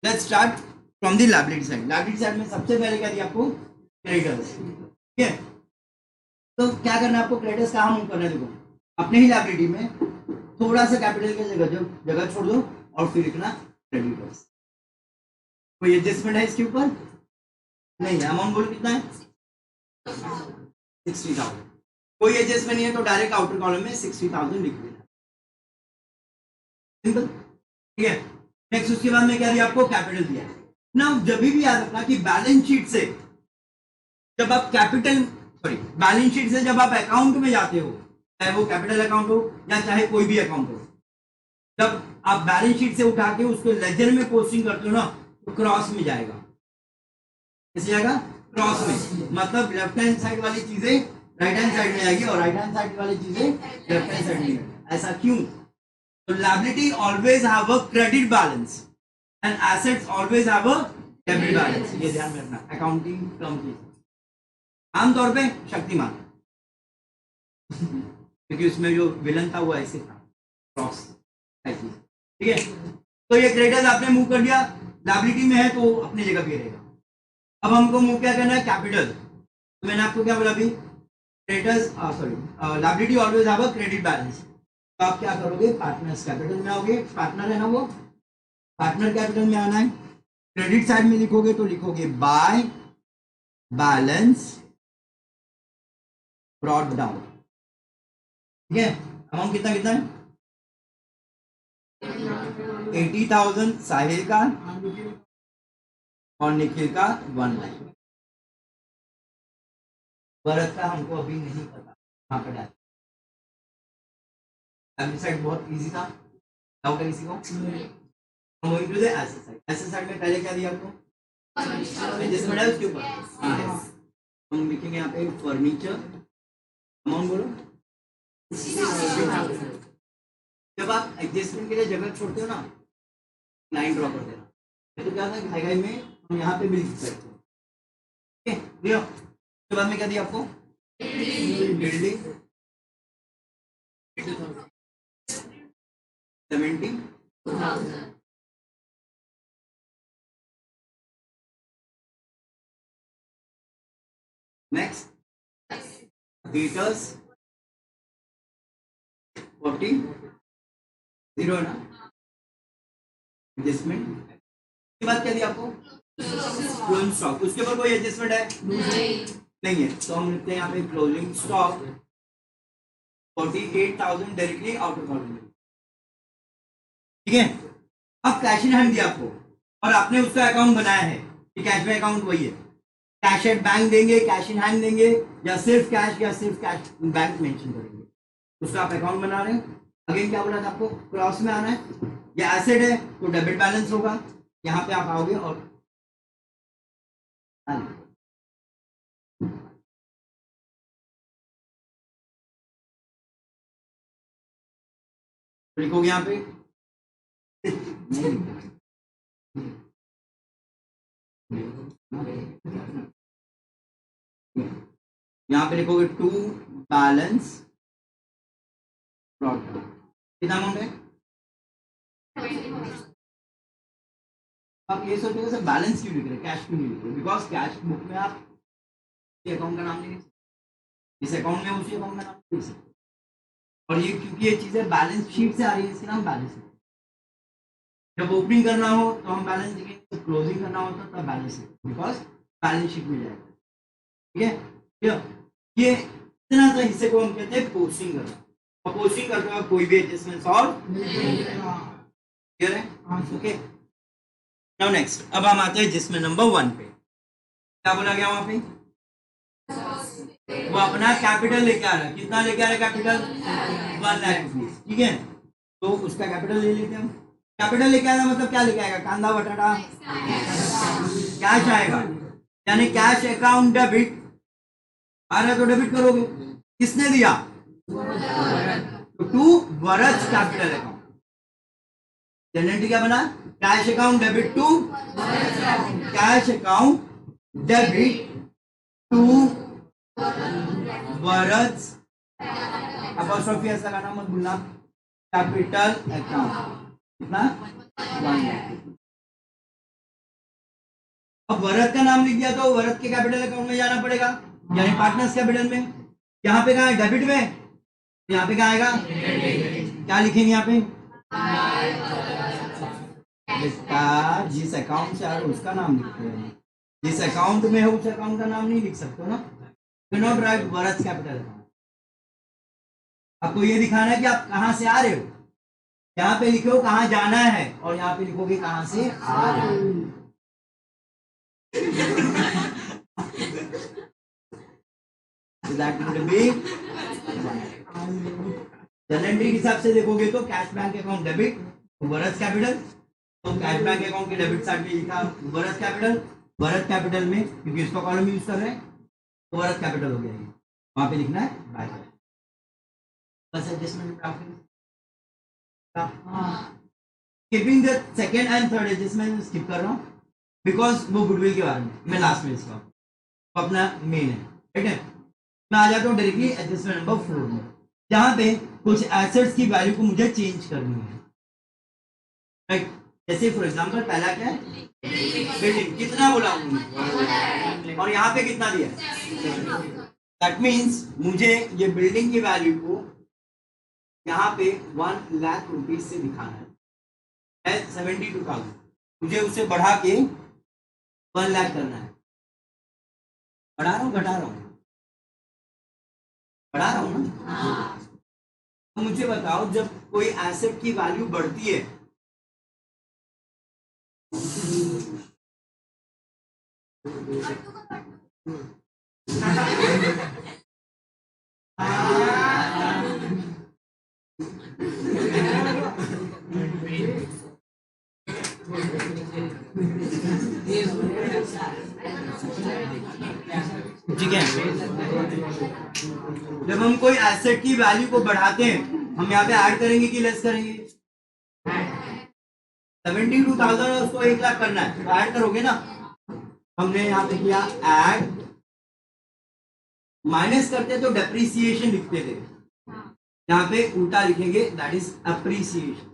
let's start from the liability side. Liability side में सबसे पहले क्या दिया आपको, क्रेडिटर्स। ठीक है, तो क्या करना है आपको, क्रेडिटर्स कहाँ मूव करना है, देखो अपने ही लायबिलिटी में थोड़ा सा कैपिटल की जगह छोड़ दो और फिर लिखना क्रेडिटर्स। कोई एडजस्टमेंट है इसके ऊपर? नहीं है। अमाउंट बोलो कितना है, 60,000। कोई एडजस्टमेंट नहीं है तो डायरेक्ट आउटर कॉलम में 60,000 लिख देना। सिंपल। ठीक है, नेक्स्ट उसके बाद में क्या दिया आपको, कैपिटल दिया। ना जब भी याद रखना कि बैलेंस शीट से जब आप बैलेंस शीट से जब आप अकाउंट में जाते हो, चाहे वो कैपिटल अकाउंट हो या चाहे कोई भी अकाउंट हो, जब आप बैलेंस शीट से उठा के उसको लेजर में पोस्टिंग करते हो ना, तो क्रॉस में जाएगा। कैसे जाएगा, क्रॉस में। मतलब लेफ्ट हैंड साइड वाली चीजें राइट हैंड साइड में आएगी और राइट हैंड साइड वाली चीजें लेफ्ट हैंड साइड में। ऐसा क्यों? तो liability always have a credit balance and assets always have a debit balance. ये ध्यान में रखना अकाउंटिंग टर्म की। आमतौर पे शक्तिमान क्योंकि उसमें जो विलन था वो ऐसे था, क्रॉस। ठीक है, तो ये क्रेडिटर्स आपने मूव कर दिया, लायबिलिटी में है तो अपनी जगह पे रहेगा। अब हमको मूव क्या करना है, कैपिटल। तो मैंने आपको क्या बोला अभी, creditors liability always have a credit balance. तो आप क्या करोगे, पार्टनर्स कैपिटल में आओगे, पार्टनर है ना वो, पार्टनर कैपिटल में आना है। क्रेडिट साइड में लिखोगे तो लिखोगे बाय बैलेंस ब्रॉट डाउन। ठीक है, अमाउंट कितना कितना है, 80,000 साहिल का और निखिल का 1 लाख। भरत का हमको अभी नहीं पता, वहां पर डाल। लाइबिलिटी साइड बहुत इजी था, डाउट है किसी को? Moving to the asset side. Asset side में पहले क्या दिया आपको? एडजस्टमेंट है उसके ऊपर। यस, हम लिखेंगे यहाँ पे फर्नीचर, अमाउंट बोलो। जब आप एडजस्टमेंट के लिए जगह छोड़ते हो ना, लाइन ड्रॉ कर देना, तो क्या था घाई घाई में हम यहाँ पे भी लिख सकते हैं। ठीक है, लियो। उसके बाद में क्या दिया आपको? बिल्डिंग 70,000। नेक्स्ट डेटर्स 40, 0 है ना, एडजस्टमेंट। उसके बाद क्या दिया आपको? Closing stock. उसके ऊपर कोई एडजस्टमेंट है? नहीं है, तो हम लिखते हैं यहाँ पे closing stock 48,000 directly out of order. ठीक है, अब कैश इन हैंड दिया आपको और आपने उसका अकाउंट बनाया है कि कैश में अकाउंट वही है, कैश एट बैंक देंगे, कैश इन हैंड देंगे, या सिर्फ कैश बैंक मेंशन करेंगे, उसका आप अकाउंट बना रहे हैं। अगेन क्या बोला था आपको? क्रॉस में आना है, या एसेट है तो डेबिट बैलेंस होगा, यहाँ पे आप आओगे और लिखोगे यहाँ पे यहाँ पे लिखोगे टू बैलेंस कितना अमाउंट है? आप ये सोचोगे सर बैलेंस क्यों लिख रहे हैं, कैश क्यों नहीं लिख रहे? बिकॉज कैश बुक में आप अकाउंट का नाम नहीं लिख सकते, इस अकाउंट में उसी अकाउंट का नाम नहीं लिख सकते, और ये क्योंकि ये चीजें बैलेंस शीट से आ रही है इसके नाम बैलेंस शीट। जब ओपनिंग करना हो तो हम बैलेंस लिखेंगे, जब क्लोजिंग करना होता तब बैलेंस लिखेंगे, बिकॉज बैलेंस शीट मिल जाएगा। ठीक है, ये इतना सा हिस्से को हम कहते हैं पोस्टिंग करना, और पोस्टिंग करते वक्त कोई भी एडजस्टमेंट सॉल्व क्लियर है? ओके, नाउ नेक्स्ट, अब हम आते हैं जिसमें नंबर 1 पे क्या बोला गया वहां पे? वो अपना कैपिटल लेके आ रहा है, कितना लेके आ रहा है कैपिटल? 1 लाख रुपीज। ठीक है, तो उसका कैपिटल ले लेते हैं हम। कैपिटल लेके आएगा मतलब क्या लेके आएगा? कांदा बटाटा कैश आएगा, यानी कैश अकाउंट डेबिट आ रहा है तो डेबिट करोगे। किसने दिया? तो टू वरज कैपिटल अकाउंट। जनरेटर क्या बना? Cash account debit to cash account debit to वरज अपॉस्ट्रोफी ऐसा लगाना मत भूलना, कैपिटल अकाउंट कितना? 1 लाख। अब वरद का नाम लिख दिया तो वरद के कैपिटल अकाउंट में जाना पड़ेगा, यानी पार्टनर्स कैपिटल में। यहाँ पे कहाँ है? डेबिट में। यहाँ पे कहाँ आएगा? क्या लिखेंगे यहाँ पे? बेटा जिस अकाउंट से आ रहा है उसका नाम लिखते हैं, जिस अकाउंट में है उस अकाउंट का नाम नहीं लिख सकते ना, not right Varad capital account. आपको ये दिखाना है कि आप कहाँ से आ रहे हो, यहाँ पे लिखो कहाँ जाना है और यहाँ पे लिखोगे कहाँ से आ रहे हो। जनरल एंट्री के हिसाब से देखोगे तो कैश बैंक अकाउंट डेबिट वरद कैपिटल, तो कैश बैंक अकाउंट के डेबिट साइड में लिखा वरद कैपिटल, वरद कैपिटल में क्योंकि इसका कॉलम यूज कर रहे हैं तो वरद कैपिटल हो गया, वहां पे लिखना है बाय बस adjustment profit. Keeping the second and third adjustment skip कर रहा हूं बिकॉज वो गुडविल के बारे में मैं लास्ट में इसका तो अपना मेन है। ठीक है, मैं आ जाता हूँ डायरेक्टली एडजस्टमेंट नंबर 4 में, जहां पे कुछ एसेट्स की वैल्यू को मुझे चेंज करनी है। राइट, जैसे फॉर एग्जांपल पहला क्या है? बिल्डिंग। कितना बोला और यहाँ पे कितना दिया? दैट मीन्स मुझे ये बिल्डिंग की वैल्यू को यहाँ पे 1 लाख रुपीज से दिखाना है 72,000, मुझे उसे बढ़ा के 1 लाख करना है। बढ़ा रहा हूँ घटा रहा हूँ? बढ़ा रहा हूँ ना। तो मुझे बताओ जब कोई एसेट की वैल्यू बढ़ती है ठीक है। जब हम कोई एसेट की वैल्यू को बढ़ाते हैं, हम यहाँ पे ऐड करेंगे कि लेस करेंगे? 72,000 और उसको 1 लाख करना है तो ऐड करोगे ना। हमने यहाँ पे किया ऐड, माइनस करते तो डेप्रिसिएशन लिखते थे, यहाँ पे उल्टा लिखेंगे, दैट इज अप्रिसिएशन।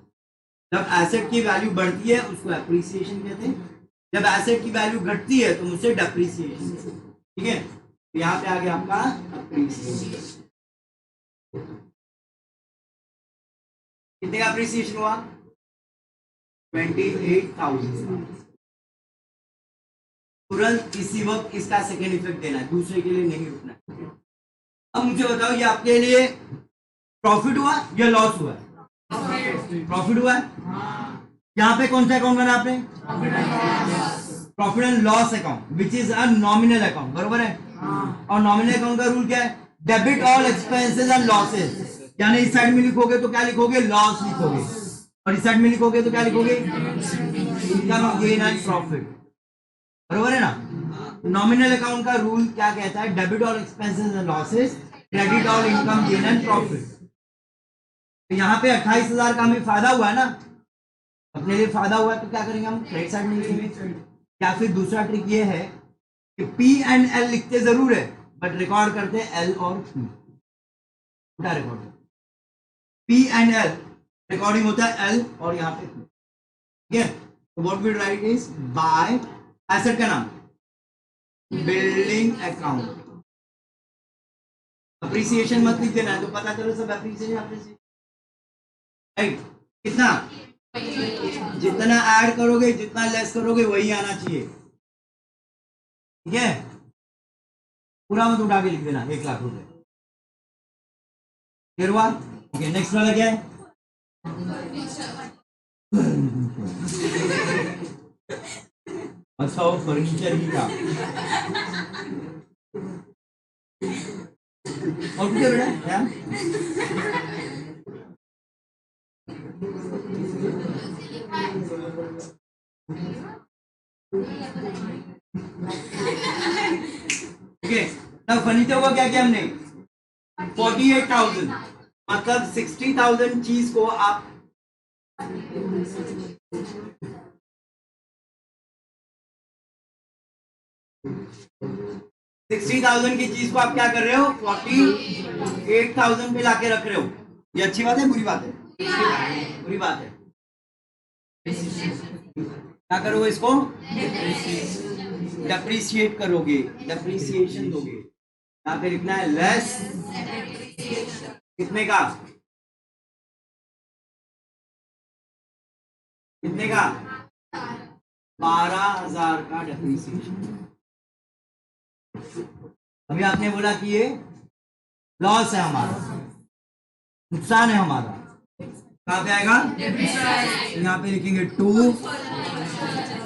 जब एसेट की वैल्यू बढ़ती है उसको अप्रिसिएशन कहते हैं, जब एसेट की वैल्यू घटती है तो मुझसे डेप्रिसिएशन। ठीक है, तो यहाँ पे आ गया आपका अप्रिसिएशन। कितने का अप्रिसिएशन हुआ? 28,000। तुरंत इसी वक्त इसका सेकेंड इफेक्ट देना है, दूसरे के लिए नहीं रुकना है। अब मुझे बताओ, ये आपके लिए प्रॉफिट हुआ या लॉस हुआ? प्रॉफिट हुआ है। यहाँ पे कौन सा अकाउंट बना आपने? Profit and loss account, which is a nominal account, बरोबर है। और नॉमिनल अकाउंट का रूल क्या है? Debit all expenses and losses. यानी इस साइड में लिखोगे तो क्या लिखोगे? लॉस लिखोगे, और इस साइड में लिखोगे तो क्या लिखोगे? इनकम, गेन एंड प्रॉफिट, बरोबर है ना। नॉमिनल अकाउंट का रूल क्या कहता है? Debit all expenses and losses, credit all income, gain and profit. तो यहाँ पे 28,000 का हमें फायदा हुआ है ना, अपने लिए फायदा हुआ है, तो क्या करेंगे हम? क्रेडिट साइड में लिखेंगे। या फिर दूसरा ट्रिक ये है कि पी एंड एल लिखते जरूर है बट रिकॉर्ड करते हैं एल और पी, उल्टा record. P and L recording होता है एल और यहाँ पे पी। ठीक है, तो what we write is by asset का नाम बिल्डिंग अकाउंट। अप्रिसिएशन मत लिख देना है, तो पता चलो सब अप्रिसिएशन राइट। कितना? जितना ऐड करोगे, जितना लेस करोगे, वही आना चाहिए। ठीक है, पूरा मत उठा के लिख देना 1 लाख रुपए। फिर हुआ? ठीक है, नेक्स्ट वाला क्या है? अच्छा, वो फर्नीचर ही था। और क्या बेटा? क्या? ठीक है, तब फर्नीचर को क्या किया हमने? 48,000, मतलब 60,000 चीज को आप 60,000 की चीज को आप क्या कर रहे हो? 48,000 पे लाके रख रहे हो। ये अच्छी बात है बुरी बात है? बुरी बात है। क्या करोगे इसको? डेप्रिसिएट करोगे, डेप्रिसिएशन दोगे। यहाँ पे लिखना है लेस कितने का? कितने का? 12,000 का डेप्रिसिएशन। अभी आपने बोला कि ये लॉस है हमारा, नुकसान है हमारा, कहाँ पे आएगा? यहाँ पे लिखेंगे टू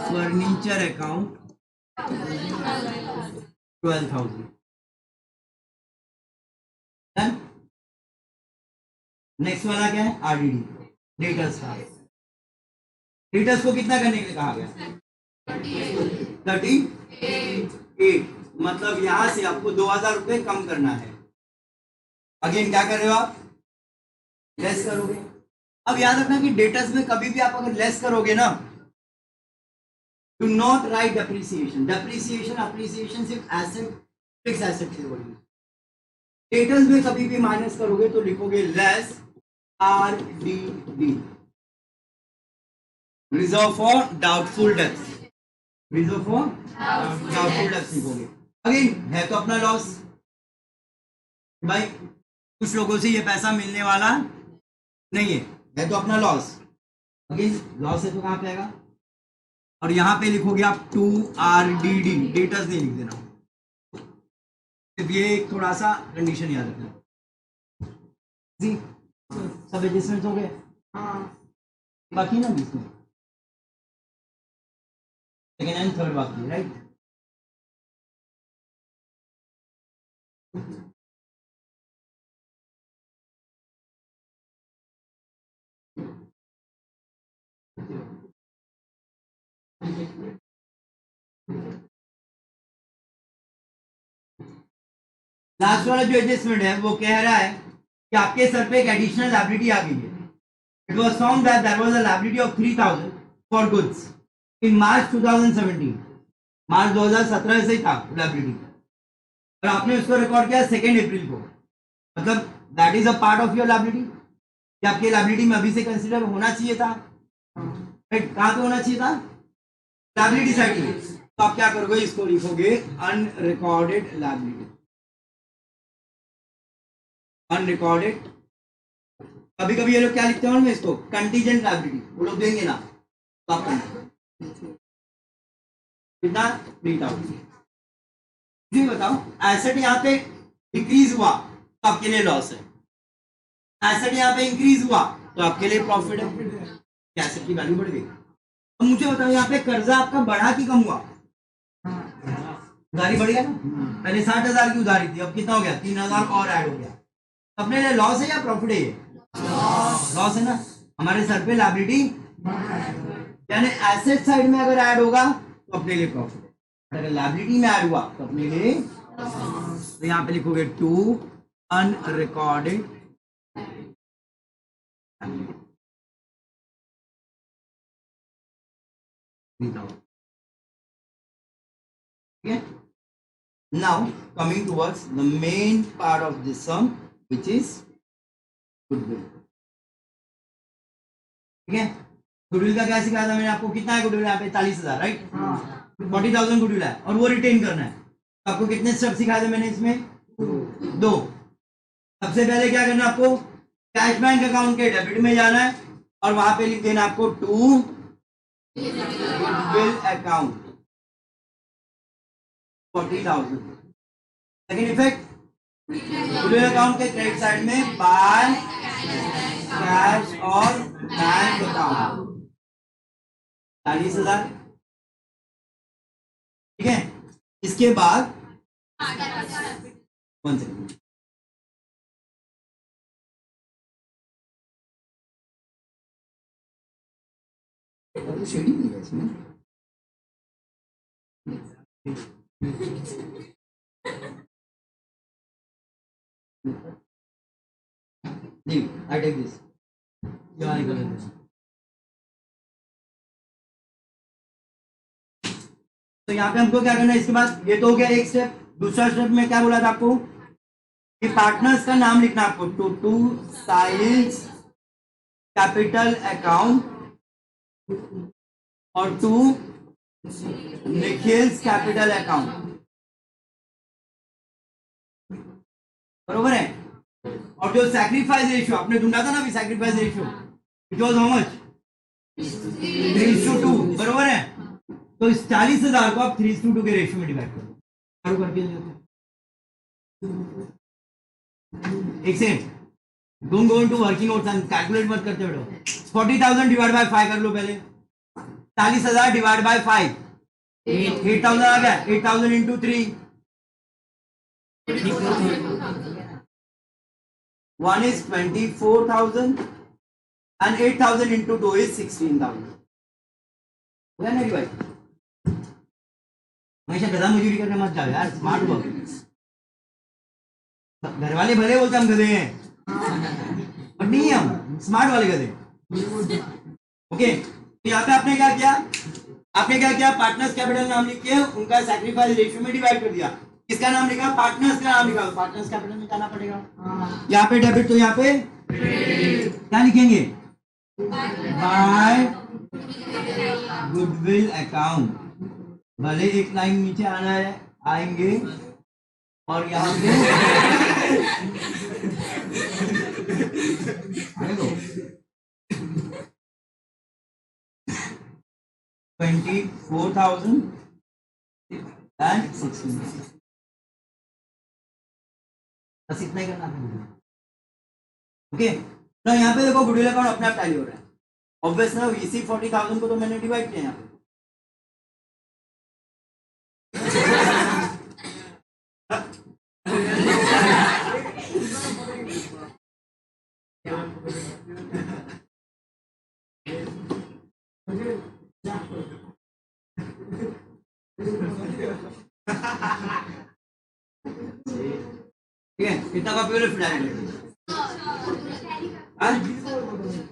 फर्नीचर अकाउंट 12,000। नेक्स्ट वाला क्या है? आरडीडी, डेटर्स का। डेटर्स को कितना करने के लिए कहा गया? 38, मतलब यहां से आपको 2,000 रुपए कम करना है। अगेन क्या कर रहे हो आप? लेस करोगे। अब याद रखना कि डेटर्स में कभी भी आप अगर लेस करोगे ना, do not right depreciation. Depreciation appreciation सिर्फ एसेट, फिक्स एसेट से होगी। डेटर्स में कभी भी माइनस करोगे तो लिखोगे less RDD, reserve for doubtful debts, reserve for doubtful debts लिखोगे। अगेन है तो अपना लॉस भाई, कुछ लोगों से ये पैसा मिलने वाला नहीं है तो अपना लॉस। अगेन लॉस है तो कहां पे आएगा? और यहां पे लिखोगे आप 2RDD, डेटर्स नहीं लिख देना, सिर्फ ये थोड़ा सा कंडीशन याद रखना जी। सब एडजस्टमेंट हो गए? बाकी ना बीच में सेकेंड एंड थर्ड बाकी, राइट? लास्ट वाला जो एडजस्टमेंट है वो कह रहा है कि आपके सर पे एक एडिशनल लायबिलिटी आ गई है. It was found that there was a liability of 3000 for goods in March 2017. March 2017 से ही था लायबिलिटी, और आपने उसको रिकॉर्ड किया 2 अप्रैल को. मतलब that is a part of your liability. कि आपकी लायबिलिटी में अभी से कंसीडर होना चाहिए था. राइट, कहाँ पे होना चाहिए था? लायबिलिटी साइड में. तो आप क्या करोगे, इसको लिखोगे अनरिकॉर्डेड लायबिलिटी. अनरिकॉर्डेड. कभी कभी ये लोग क्या लिखते हैं इसको, कंटीजेंट लायबिलिटी. वो लोग देंगे ना तो आप कितना 3000. जी बताओ, एसेट यहाँ पे डिक्रीज हुआ तो आपके लिए लॉस है. एसेट यहाँ पे इंक्रीज हुआ तो आपके लिए प्रॉफिट है. एसेट की वैल्यू बढ़ गई. अब मुझे बताओ, यहाँ पे कर्जा आपका बढ़ा कि कम हुआ? उधारी बढ़ गया ना. पहले 60,000 की उधारी थी, अब कितना हो गया? 3,000 और ऐड हो गया. अपने लिए लॉस है या प्रॉफिट है? ये लॉस है ना. हमारे सर पे लायबिलिटी, यानी एसेट साइड में अगर ऐड होगा तो अपने लिए प्रॉफिट है, अगर लायबिलिटी में ऐड हुआ तो अपने लिए. तो यहाँ पे लिखोगे to unrecorded. Now coming towards the main part of this sum, which is goodwill. ठीक है, गुडविल का क्या सिखाया था मैंने आपको? कितना है गुडविल यहाँ पे? 40,000. राइट, 40,000 गुडविल है और वो रिटेन करना है. तो आपको कितने स्टेप सिखाए थे मैंने इसमें? 2. सबसे पहले क्या करना है आपको? कैश बैंक अकाउंट के डेबिट में जाना है और वहां पे लिख देना आपको to goodwill account 40,000. Second effect, goodwill account के क्रेडिट साइड में बाय कैश और बैंक अकाउंट 40,000. ठीक है, इसके बाद 1 सेकेंड, शेडिंग नहीं है इसमें. नहीं, I take this. यहाँ निकल देते. तो यहाँ पे हमको क्या करना है इसके बाद? ये तो हो गया एक स्टेप. दूसरा स्टेप में क्या बोला था आपको कि पार्टनर्स का नाम लिखना आपको. टू साइल्स कैपिटल अकाउंट और टू निखिल्स कैपिटल अकाउंट. बरोबर है. और जो सैक्रिफाइस रेशियो आपने ढूंढा था ना अभी, sacrifice ratio it was how much? 3:2. बरोबर है. तो इस 40,000 को आप 3:2 के रेशियो में डिवाइड करो. एक second, don't go into working out, calculate मत करते बैठो. 40,000 डिवाइड बाय 5 कर लो पहले. 40,000 डिवाइड बाय 5 8,000 आ गया. 8,000 into 3 1 is 24,000 and 8,000 into 2 is 16,000. नहीं भाई, हमेशा गधा मजूरी करने मत जाओ यार, स्मार्ट वर्क. घर वाले भले बोलते हम गधे हैं, पर नहीं हम स्मार्ट वाले गधे. ओके, तो यहाँ पे आपने क्या किया? आपने क्या किया? पार्टनर्स कैपिटल नाम लिख के उनका सैक्रिफाइस रेशियो में डिवाइड कर दिया. किसका नाम लिखा? पार्टनर्स का नाम लिखा. पार्टनर्स कैपिटल में जाना पड़ेगा. यहाँ पे डेबिट, तो यहाँ पे क्या लिखेंगे? By goodwill account. भले एक लाइन नीचे आना है, आएंगे. और यहाँ पे देखो 24,000 and 16,000. बस इतना ही करना है. ओके, तो यहाँ पे देखो गुडविल अकाउंट अपने आप टैली हो रहा है. ऑब्वियस ना, VC 40,000 को तो मैंने डिवाइड किया यहाँ पे. कितना कॉपी बोले फिर डायरेक्ट हाँ, हाँ? These are